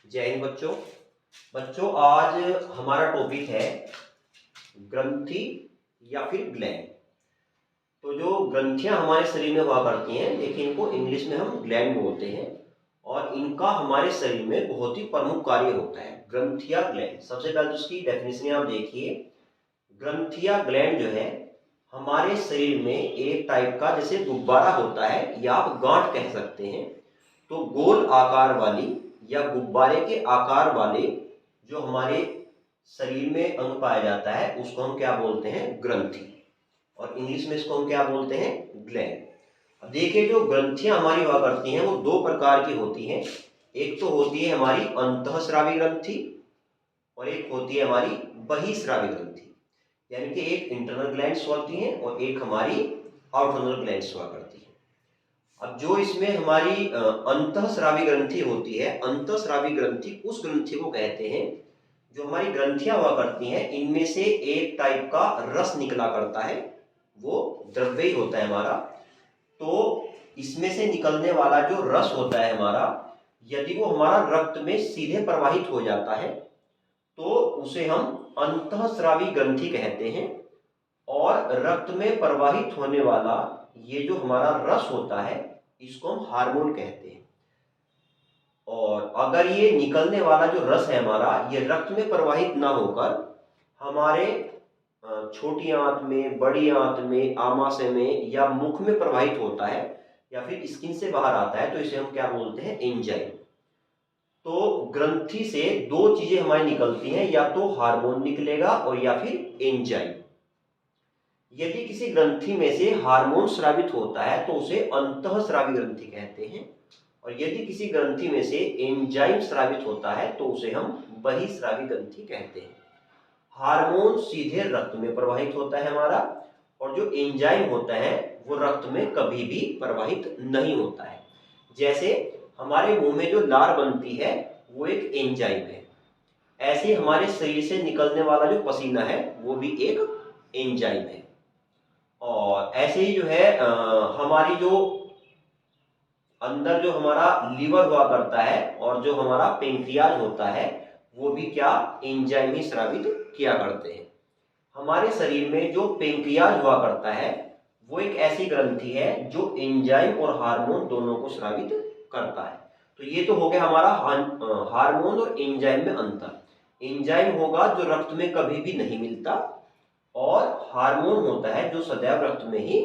जय हिंद बच्चों। आज हमारा टॉपिक है ग्रंथि या फिर ग्लैंड। तो जो ग्रंथियां हमारे शरीर में हुआ करती हैं, देखिए इनको इंग्लिश में हम ग्लैंड बोलते हैं और इनका हमारे शरीर में बहुत ही प्रमुख कार्य होता है। ग्रंथिया ग्लैंड, सबसे पहले तो उसकी डेफिनेशन आप देखिए। ग्रंथिया ग्लैंड जो है हमारे शरीर में एक टाइप का जैसे गुब्बारा होता है या आप गांठ कह सकते हैं। तो गोल आकार वाली या गुब्बारे के आकार वाले जो हमारे शरीर में अंग पाया जाता है उसको हम क्या बोलते हैं? ग्रंथि। और इंग्लिश में इसको हम क्या बोलते हैं? ग्लैंड। अब देखिए, जो ग्रंथियां हमारी हुआ करती हैं वो दो प्रकार की होती हैं। एक तो होती है हमारी अंतःस्रावी ग्रंथि और एक होती है हमारी बहिःस्रावी ग्रंथि। यानी कि एक इंटरनल ग्लैंड्स होती हैं और एक हमारी आउटरनल ग्लैंड्स हुआ करती है। अब जो इसमें हमारी अंतःस्रावी ग्रंथि होती है, अंतःस्रावी ग्रंथि उस ग्रंथि को कहते हैं जो हमारी ग्रंथियां हुआ करती हैं, इनमें से एक टाइप का रस निकला करता है, वो द्रव्य ही होता है हमारा। तो इसमें से निकलने वाला जो रस होता है हमारा, यदि वो हमारा रक्त में सीधे प्रवाहित हो जाता है तो उसे हम अंतःस्रावी ग्रंथि कहते हैं। और रक्त में प्रवाहित होने वाला ये जो हमारा रस होता है इसको हम हार्मोन कहते हैं। और अगर ये निकलने वाला जो रस है हमारा, ये रक्त में प्रवाहित ना होकर हमारे छोटी आंत में, बड़ी आंत में, आमाशय में या मुख में प्रवाहित होता है या फिर स्किन से बाहर आता है, तो इसे हम क्या बोलते हैं? एंजाइम। तो ग्रंथि से दो चीजें हमारी निकलती हैं, या तो हार्मोन निकलेगा और या फिर एंजाइम। यदि किसी ग्रंथि में से हार्मोन स्रावित होता है तो उसे अंतःस्रावी ग्रंथि कहते हैं, और यदि किसी ग्रंथि में से एंजाइम स्रावित होता है तो उसे हम बहिःस्रावी ग्रंथि कहते हैं। हार्मोन सीधे रक्त में प्रवाहित होता है हमारा, और जो एंजाइम होता है वो रक्त में कभी भी प्रवाहित नहीं होता है। जैसे हमारे मुंह में जो लार बनती है वो एक एंजाइम है, ऐसे हमारे शरीर से निकलने वाला जो पसीना है वो भी एक एंजाइम है। और ऐसे ही जो है हमारी जो अंदर जो हमारा लीवर हुआ करता है और जो हमारा पेंक्रियाज होता है वो भी क्या? एंजाइम ही स्रावित किया करते हैं। हमारे शरीर में जो पेंक्रियाज हुआ करता है वो एक ऐसी ग्रंथि है जो एंजाइम और हार्मोन दोनों को स्रावित करता है। तो ये तो हो गया हमारा हार्मोन और एंजाइम में अंतर। एंजाइम होगा जो रक्त में कभी भी नहीं मिलता, और हार्मोन होता है जो सदैव रक्त में ही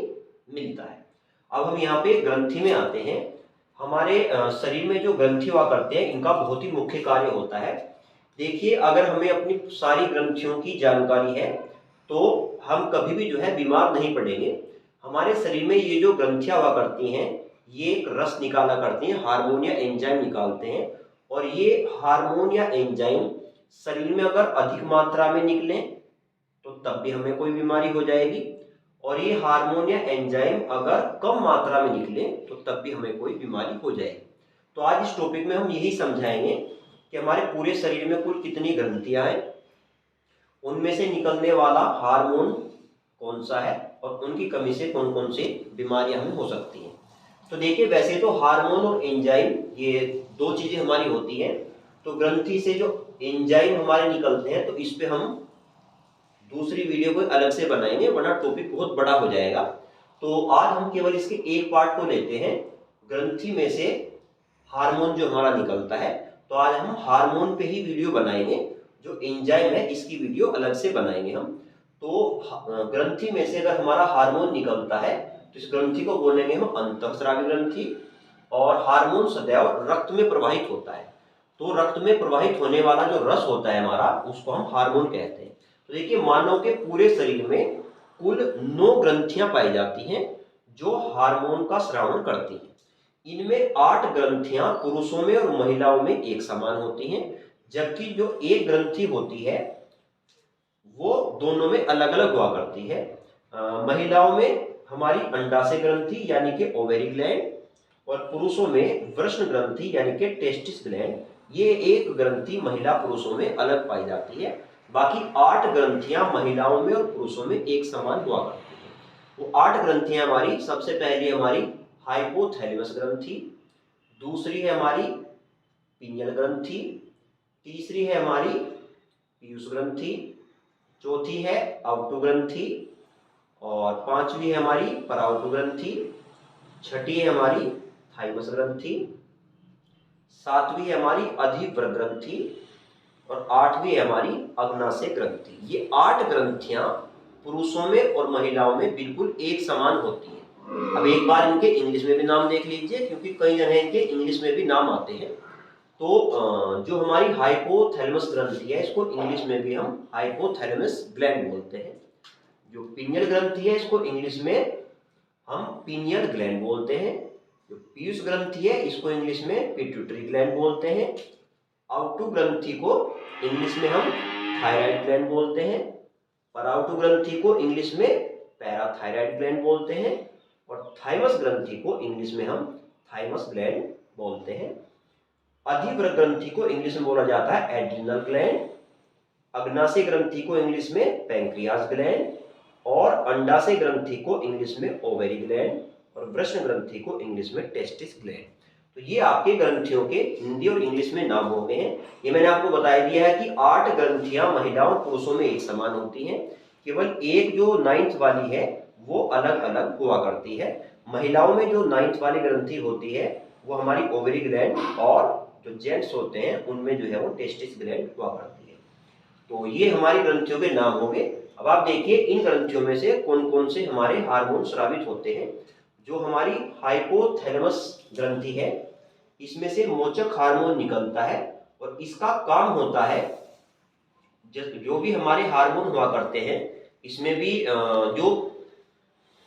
मिलता है। अब हम यहाँ पे ग्रंथि में आते हैं। हमारे शरीर में जो ग्रंथि हुआ करते हैं इनका बहुत ही मुख्य कार्य होता है। देखिए, अगर हमें अपनी सारी ग्रंथियों की जानकारी है तो हम कभी भी जो है बीमार नहीं पड़ेंगे। हमारे शरीर में ये जो ग्रंथियां हुआ करती हैं ये एक रस निकाला करती हैं, हार्मोन या एंजाइम निकालते हैं। और ये हार्मोन या एंजाइम शरीर में अगर अधिक मात्रा में निकले तो तब भी हमें कोई बीमारी हो जाएगी, और ये हार्मोन या एंजाइम अगर कम मात्रा में निकले तो तब भी हमें कोई बीमारी हो जाएगी। तो आज इस टॉपिक में हम यही समझाएंगे कि हमारे पूरे शरीर में कुल कितनी ग्रंथियां हैं, उनमें से निकलने वाला हार्मोन कौन सा है और उनकी कमी से कौन कौन सी बीमारियां हमें हो सकती हैं। तो देखिए, वैसे तो हार्मोन और एंजाइम ये दो चीजें हमारी होती हैं। तो ग्रंथि से जो एंजाइम हमारे निकलते हैं तो इस पे हम दूसरी वीडियो को अलग से बनाएंगे, वरना टॉपिक बहुत बड़ा हो जाएगा। तो आज हम केवल इसके एक पार्ट को लेते हैं, ग्रंथि में से हार्मोन जो हमारा निकलता है। तो आज हम हार्मोन पे ही वीडियो बनाएंगे, जो एंजाइम है इसकी वीडियो अलग से बनाएंगे हम। तो ग्रंथि में से अगर हमारा हार्मोन निकलता है तो इस ग्रंथि को बोलेंगे हम अंतःस्रावी ग्रंथि, और हार्मोन सदैव रक्त में प्रवाहित होता है। तो रक्त में प्रवाहित होने वाला जो रस होता है हमारा उसको हम हार्मोन कहते हैं। तो देखिए, मानव के पूरे शरीर में कुल 9 ग्रंथियां पाई जाती हैं जो हार्मोन का स्रावन करती हैं। इनमें 8 ग्रंथियां पुरुषों में और महिलाओं में एक समान होती हैं, जबकि जो एक ग्रंथि होती है वो दोनों में अलग अलग हुआ करती है। महिलाओं में हमारी अंडाशय ग्रंथि यानी कि ओवेरी ग्लैंड, और पुरुषों में वृषण ग्रंथि यानी कि टेस्टिस ग्लैंड। ये एक ग्रंथि महिला पुरुषों में अलग पाई जाती है। बाकी 8 ग्रंथियां महिलाओं में और पुरुषों में एक समान हुआ करती है। वो 8 ग्रंथियां हमारी, सबसे पहली हमारी हाइपोथैलेमस ग्रंथि, दूसरी है हमारी पीनियल ग्रंथि, तीसरी है हमारी पीयूष ग्रंथि, चौथी है अवटु ग्रंथि, और पांचवी है हमारी परावटु ग्रंथि, छठी है हमारी थाइमस ग्रंथि, सातवीं है हमारी अधिव्रत ग्रंथि, और आठवीं है हमारी अग्नाशय ग्रंथि। ये 8 ग्रंथियां पुरुषों में और महिलाओं में बिल्कुल एक समान होती हैं। अब एक बार इनके इंग्लिश में भी नाम देख लीजिए, क्योंकि कई जगह इनके इंग्लिश में भी नाम आते हैं। तो जो हमारी हाइपोथैलेमस ग्रंथि है, इसको इंग्लिश में भी हम हाइपोथैलेमस ग्लैंड बोलते हैं। जो पीनियल ग्रंथि है, इसको इंग्लिश में हम पीनियल ग्लैंड बोलते हैं। जो पीयूष ग्रंथि है, इसको इंग्लिश में पिट्यूटरी ग्लैंड बोलते हैं। अवटु ग्रंथि को इंग्लिश में हम थायराइड ग्लैंड बोलते हैं। परावटु ग्रंथि को इंग्लिश में पैराथायराइड ग्लैंड बोलते हैं, और थाइमस ग्रंथि को इंग्लिश में हम थाइमस ग्लैंड बोलते हैं। अधिव्रत ग्रंथि को इंग्लिश में बोला जाता है एड्रिनल ग्लैंड। अग्नाशय ग्रंथि को इंग्लिश में पैंक्रियास ग्लैंड, और अंडाशय ग्रंथि को इंग्लिश में ओवेरी ग्लैंड, और वृषण ग्रंथि को इंग्लिश में टेस्टिस ग्लैंड। तो ये आपके ग्रंथियों के हिंदी और इंग्लिश में नाम हो गए हैं। ये मैंने आपको बता दिया है कि 8 ग्रंथियां महिलाओं और पुरुषों में एक समान होती हैं। केवल एक जो 9th वाली है वो अलग अलग हुआ करती है। महिलाओं में जो 9th वाली ग्रंथि होती है वो हमारी ओवेरी ग्लैंड, और जो जेंट्स होते हैं उनमें जो है वो टेस्टिस ग्लैंड हुआ करती है। तो ये हमारी ग्रंथियों के नाम हो गए। अब आप देखिए इन ग्रंथियों में से कौन कौन से हमारे हार्मोन स्रावित होते हैं। जो हमारी हाइपोथैलेमस ग्रंथि है, इसमें से मोचक हार्मोन निकलता है, और इसका काम होता है जो भी हमारे हार्मोन हुआ करते हैं, इसमें भी जो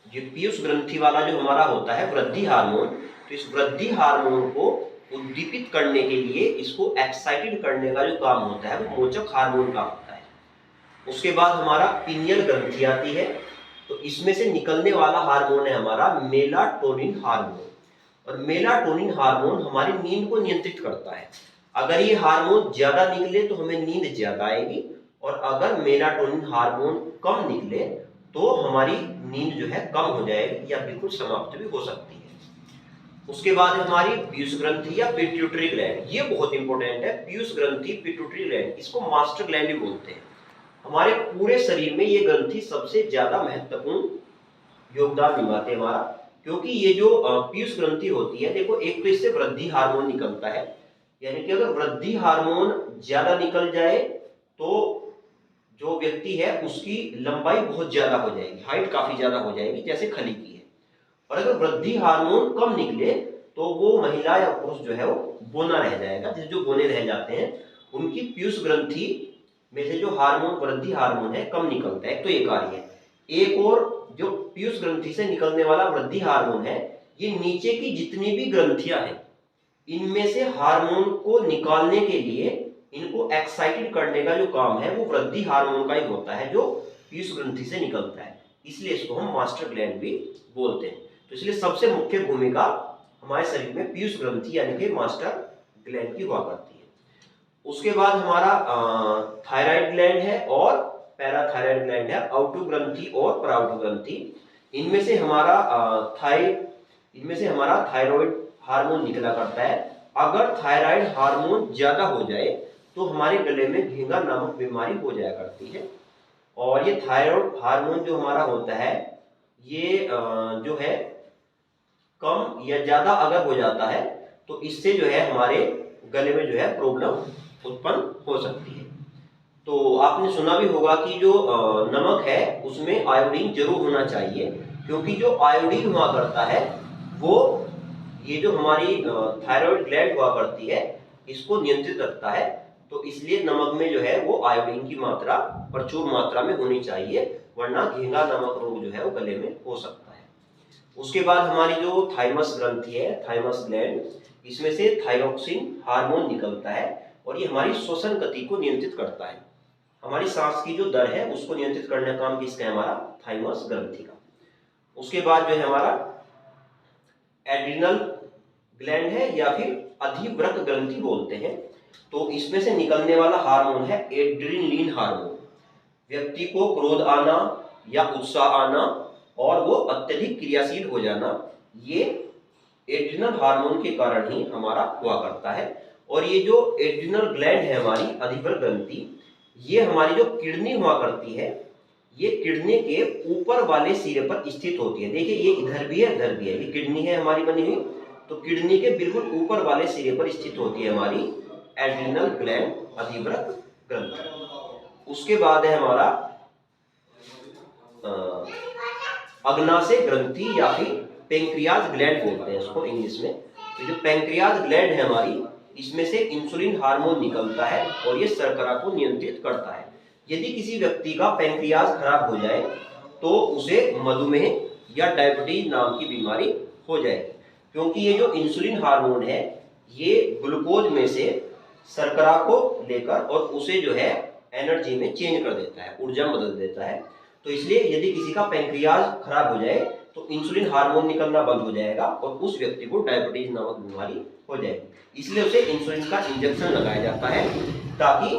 पीयूष ग्रंथि वाला जो हमारा होता है वृद्धि हार्मोन, तो इस वृद्धि हार्मोन को उद्दीपित करने के लिए, इसको एक्साइटेड करने का जो काम होता है वो मोचक हार्मोन का होता है। उसके बाद हमारा पीनियल ग्रंथि आती है, तो इसमें से निकलने वाला हार्मोन है हमारा मेलाटोनिन हार्मोन, और मेलाटोनिन हार्मोन हमारी नींद को नियंत्रित करता है। अगर ये हार्मोन ज्यादा निकले तो हमें नींद ज्यादा आएगी, और अगर मेलाटोनिन हार्मोन कम निकले तो हमारी नींद जो है कम हो जाएगी या बिल्कुल समाप्त भी हो सकती है। उसके बाद हमारी पीयूष ग्रंथि या पिट्यूटरी ग्लैंड, ये बहुत इंपॉर्टेंट है। पीयूष ग्रंथि, पिट्यूटरी ग्लैंड, इसको मास्टर ग्लैंड भी बोलते हैं। हमारे पूरे शरीर में ये ग्रंथि सबसे ज्यादा महत्वपूर्ण योगदान निभाते हैं हमारा, क्योंकि ये जो पीयूष ग्रंथि होती है, देखो एक तो इससे वृद्धि हार्मोन निकलता है, यानी कि अगर वृद्धि हार्मोन ज्यादा निकल जाए तो जो व्यक्ति है उसकी लंबाई बहुत ज्यादा हो जाएगी, हाइट काफी ज्यादा हो जाएगी, जैसे खली की है। और अगर वृद्धि हार्मोन कम निकले तो वो महिला या पुरुष जो है वो बोना रह जाएगा। जो बोने रह जाते हैं उनकी पीयूष ग्रंथि में से जो हार्मोन, वृद्धि हार्मोन है, कम निकलता है। तो ये कार्य है। एक और जो पीयूष ग्रंथि से निकलने वाला वृद्धि हार्मोन है, ये नीचे की जितनी भी ग्रंथियां हैं इनमें से हार्मोन को निकालने के लिए, इनको एक्साइटेड करने का जो काम है वो वृद्धि हार्मोन का ही होता है, जो पीयूष ग्रंथि से निकलता है। इसलिए इसको हम मास्टर ग्लैंड भी बोलते हैं। तो इसलिए सबसे मुख्य भूमिका हमारे शरीर में पीयूष ग्रंथि यानी कि मास्टर ग्लैंड की हुआ करती है। उसके बाद हमारा थायराइड ग्लैंड है और पैराथायराइड ग्लैंड है, अवटु ग्रंथि और परावटु ग्रंथि। इनमें से हमारा थायराइड हार्मोन निकला करता है। अगर थायराइड हार्मोन ज्यादा हो जाए तो हमारे गले में घेंगा नामक बीमारी हो जाया करती है। और ये थायराइड हार्मोन जो हमारा होता है, ये जो है कम या ज्यादा अगर हो जाता है तो इससे जो है हमारे गले में जो है प्रॉब्लम उत्पन्न हो सकती है। तो आपने सुना भी होगा कि जो नमक है उसमें आयोडीन जरूर होना चाहिए, क्योंकि जो आयोडीन हुआ करता है वो ये जो हमारी थायराइड ग्लैंड हुआ करती है इसको नियंत्रित रखता है। तो इसलिए नमक में जो है वो आयोडीन की मात्रा प्रचुर मात्रा में होनी चाहिए, वरना घेंगा नामक रोग जो है वो गले में हो सकता है। उसके बाद हमारी जो थाइमस ग्रंथि है, थाइमस ग्लैंड, इसमें से थायरोक्सिन हार्मोन निकलता है, और ये हमारी श्वसन गति को नियंत्रित करता है। हमारी सांस की जो दर है उसको नियंत्रित करने का काम किसका है? हमारा थाइमस ग्रंथि का। उसके बाद जो है हमारा एड्रिनल ग्लैंड है या फिर अधिव्रत ग्रंथि बोलते हैं। तो इसमें से निकलने वाला हार्मोन है एड्रेनलिन हार्मोन। व्यक्ति को क्रोध आना या उत्साह आना और वो अत्यधिक क्रियाशील हो जाना, ये एड्रिनल हार्मोन के कारण ही हमारा हुआ करता है। और ये जो एड्रिनल ग्लैंड है हमारी अधिवर ग्रंथि, ये हमारी जो किडनी हुआ करती है, ये किडनी के ऊपर वाले सिरे पर स्थित होती है। देखिए ये इधर भी है, इधर भी है, ये किडनी है हमारी बनी हुई, तो किडनी के बिल्कुल ऊपर वाले सिरे पर स्थित होती है हमारी एड्रिनल ग्लैंड अधिवृक्क ग्रंथि। उसके बाद है हमारा अग्नाशय ग्रंथि या फिर पेंक्रियाज ग्लैंड बोलते हैं इसको इंग्लिश में। तो जो पेंक्रियाज ग्लैंड है हमारी, इसमें से इंसुलिन हार्मोन निकलता है और ये शर्करा को नियंत्रित करता है। यदि किसी व्यक्ति का पेंक्रियाज खराब हो जाए तो उसे मधुमेह या डायबिटीज नाम की बीमारी हो जाएगी, क्योंकि ये जो इंसुलिन हार्मोन है ये ग्लूकोज में से शर्करा को लेकर और उसे जो है एनर्जी में चेंज कर देता है, ऊर्जा में बदल देता है। तो इसलिए यदि किसी का पेंक्रियाज खराब हो जाए तो इंसुलिन हार्मोन निकलना बंद हो जाएगा और उस व्यक्ति को डायबिटीज नामक बीमारी हो जाएगी। इसलिए उसे इंसुलिन का इंजेक्शन लगाया जाता है ताकि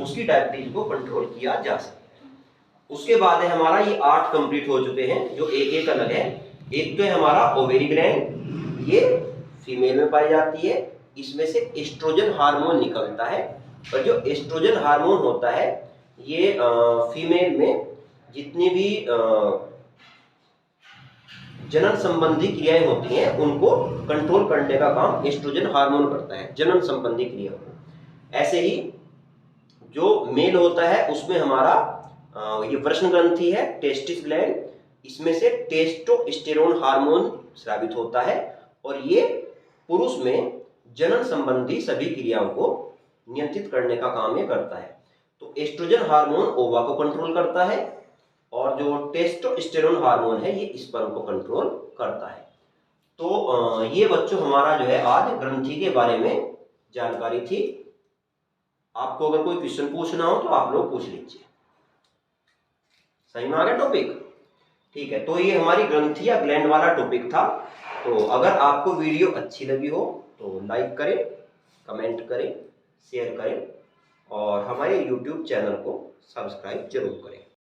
उसकी डायबिटीज को कंट्रोल किया जा सके। उसके बाद है हमारा ये 8 कंप्लीट हो चुके हैं, जो एक एक अलग है। एक तो है हमारा ओवेरी ग्लैंड, ये फीमेल में पाई जाती है, इसमें से एस्ट्रोजन हार्मोन निकलता है। और जो एस्ट्रोजन हार्मोन होता है ये फीमेल में जितनी भी जनन संबंधी क्रियाएं होती हैं उनको कंट्रोल करने का काम एस्ट्रोजन हार्मोन करता है, जनन संबंधी क्रिया को। ऐसे ही जो मेल होता है उसमें हमारा ये वृषण ग्रंथि है, टेस्टिस ग्लैंड, इसमें से टेस्टोस्टेरोन हार्मोन स्रावित होता है और ये पुरुष में जनन संबंधी सभी क्रियाओं को नियंत्रित करने का काम ये करता है। तो एस्ट्रोजन हार्मोन ओवा को कंट्रोल करता है और जो टेस्टोस्टेरोन हार्मोन है ये स्पर्म को कंट्रोल करता है। तो ये बच्चों हमारा जो है आज ग्रंथि के बारे में जानकारी थी। आपको अगर कोई क्वेश्चन पूछना हो तो आप लोग पूछ लीजिए। सही में आ गया टॉपिक? ठीक है, तो ये हमारी ग्रंथि या ग्लैंड वाला टॉपिक था। तो अगर आपको वीडियो अच्छी लगी हो तो लाइक करें, कमेंट करें, शेयर करें और हमारे YouTube चैनल को सब्सक्राइब जरूर करें।